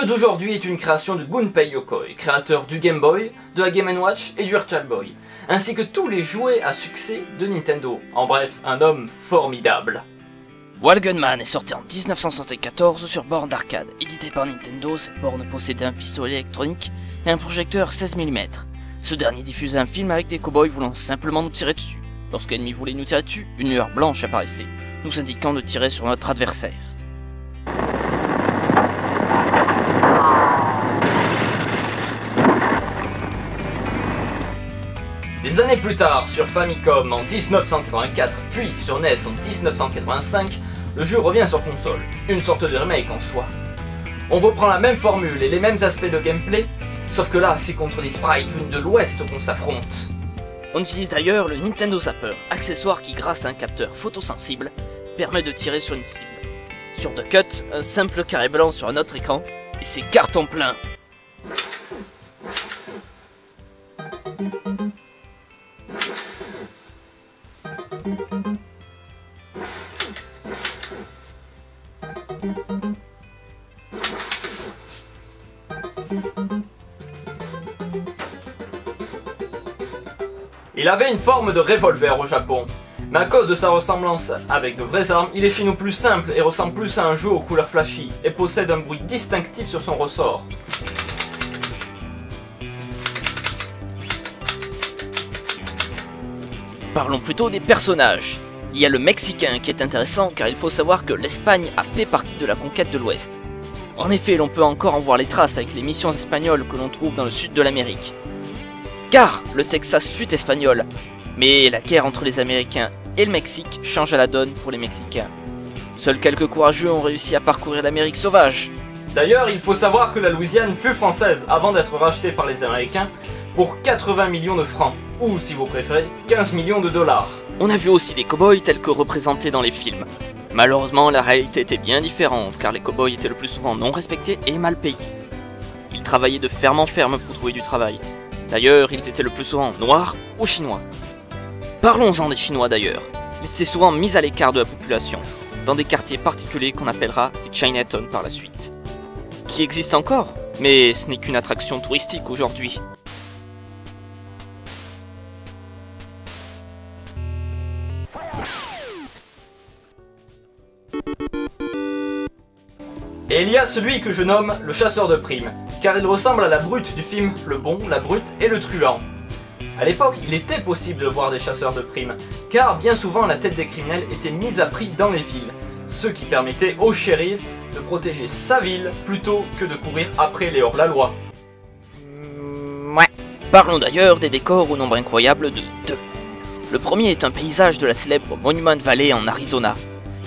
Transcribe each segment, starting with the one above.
jeu d'aujourd'hui est une création de Gunpei Yokoi, créateur du Game Boy, de la Game & Watch et du Virtual Boy, ainsi que tous les jouets à succès de Nintendo. En bref, un homme formidable. Wall Gunman est sorti en 1974 sur borne d'arcade. Édité par Nintendo, cette borne possédait un pistolet électronique et un projecteur 16 mm. Ce dernier diffusait un film avec des cow-boys voulant simplement nous tirer dessus. Lorsque l'ennemi voulait nous tirer dessus, une lueur blanche apparaissait, nous indiquant de tirer sur notre adversaire. Des années plus tard, sur Famicom en 1984, puis sur NES en 1985, le jeu revient sur console, une sorte de remake en soi. On reprend la même formule et les mêmes aspects de gameplay, sauf que là, c'est contre des sprites venus de l'ouest qu'on s'affronte. On utilise d'ailleurs le Nintendo Zapper, accessoire qui, grâce à un capteur photosensible, permet de tirer sur une cible. Sur The Cut, un simple carré blanc sur un autre écran, et c'est carton plein. Il avait une forme de revolver au Japon, mais à cause de sa ressemblance avec de vraies armes, il est chez nous plus simple et ressemble plus à un jeu aux couleurs flashy, et possède un bruit distinctif sur son ressort. Parlons plutôt des personnages. Il y a le Mexicain qui est intéressant car il faut savoir que l'Espagne a fait partie de la conquête de l'Ouest. En effet, l'on peut encore en voir les traces avec les missions espagnoles que l'on trouve dans le sud de l'Amérique. Car le Texas fut espagnol, mais la guerre entre les Américains et le Mexique changea la donne pour les Mexicains. Seuls quelques courageux ont réussi à parcourir l'Amérique sauvage. D'ailleurs, il faut savoir que la Louisiane fut française avant d'être rachetée par les Américains pour 80 millions de francs, ou si vous préférez, 15 millions de dollars. On a vu aussi des cow-boys tels que représentés dans les films. Malheureusement, la réalité était bien différente, car les cow-boys étaient le plus souvent non respectés et mal payés. Ils travaillaient de ferme en ferme pour trouver du travail. D'ailleurs, ils étaient le plus souvent noirs ou chinois. Parlons-en des Chinois d'ailleurs. Ils étaient souvent mis à l'écart de la population, dans des quartiers particuliers qu'on appellera les Chinatown par la suite. Qui existent encore, mais ce n'est qu'une attraction touristique aujourd'hui. Et il y a celui que je nomme le chasseur de primes, car il ressemble à la brute du film Le Bon, la Brute et le Truand. A l'époque, il était possible de voir des chasseurs de primes, car bien souvent la tête des criminels était mise à prix dans les villes, ce qui permettait au shérif de protéger sa ville plutôt que de courir après les hors-la-loi. Ouais. Parlons d'ailleurs des décors au nombre incroyable de 2. Le premier est un paysage de la célèbre Monument Valley en Arizona,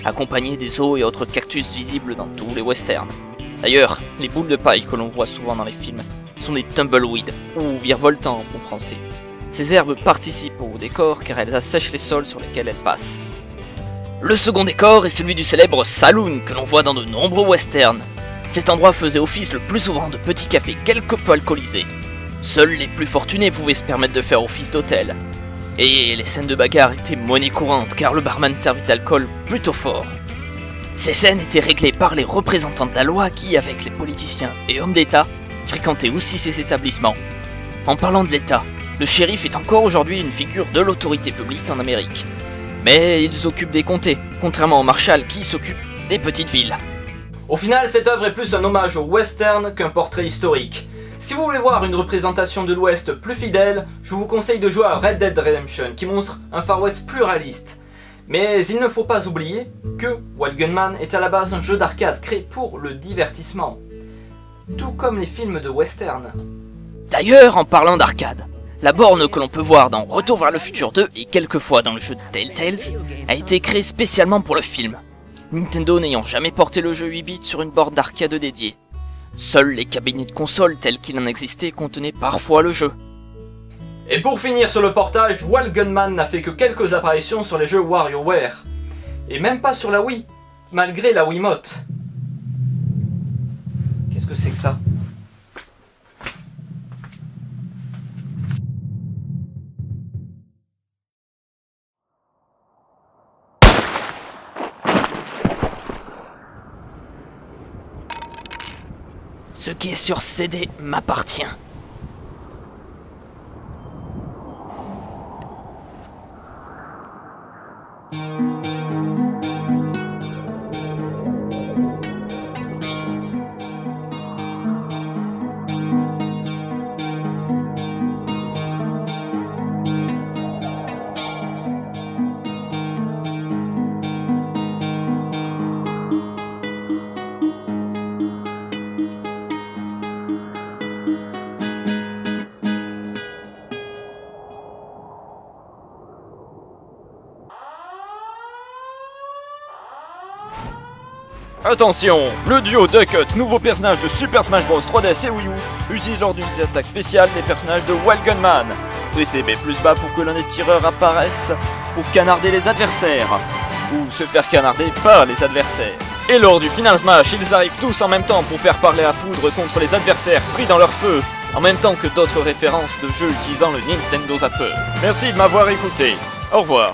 accompagné des eaux et autres cactus visibles dans tous les westerns. D'ailleurs, les boules de paille que l'on voit souvent dans les films sont des tumbleweeds, ou virevoltants en bon français. Ces herbes participent au décor car elles assèchent les sols sur lesquels elles passent. Le second décor est celui du célèbre saloon que l'on voit dans de nombreux westerns. Cet endroit faisait office le plus souvent de petit café quelque peu alcoolisé. Seuls les plus fortunés pouvaient se permettre de faire office d'hôtel. Et les scènes de bagarre étaient monnaie courante car le barman servait d'alcool plutôt fort. Ces scènes étaient réglées par les représentants de la loi qui, avec les politiciens et hommes d'État, fréquentaient aussi ces établissements. En parlant de l'État, le shérif est encore aujourd'hui une figure de l'autorité publique en Amérique. Mais ils occupent des comtés, contrairement au marshal qui s'occupe des petites villes. Au final, cette œuvre est plus un hommage au western qu'un portrait historique. Si vous voulez voir une représentation de l'Ouest plus fidèle, je vous conseille de jouer à Red Dead Redemption qui montre un Far West plus réaliste. Mais il ne faut pas oublier que Wall Gunman est à la base un jeu d'arcade créé pour le divertissement. Tout comme les films de western. D'ailleurs, en parlant d'arcade, la borne que l'on peut voir dans Retour vers le futur 2 et quelquefois dans le jeu Telltales a été créée spécialement pour le film. Nintendo n'ayant jamais porté le jeu 8 bits sur une borne d'arcade dédiée. Seuls les cabinets de console tels qu'il en existait contenaient parfois le jeu. Et pour finir sur le portage, Wall Gunman n'a fait que quelques apparitions sur les jeux WarioWare. Et même pas sur la Wii, malgré la Wiimote. Qu'est-ce que c'est que ça ? Ce qui est sur CD m'appartient. Attention, le duo Duck, nouveau personnage de Super Smash Bros 3DS et Wii U, utilise lors d'une attaque spéciale les personnages de Wild Gunman. Pressez B plus bas pour que l'un des tireurs apparaisse pour canarder les adversaires, ou se faire canarder par les adversaires. Et lors du Final Smash, ils arrivent tous en même temps pour faire parler à poudre contre les adversaires pris dans leur feu, en même temps que d'autres références de jeux utilisant le Nintendo Zapper. Merci de m'avoir écouté, au revoir.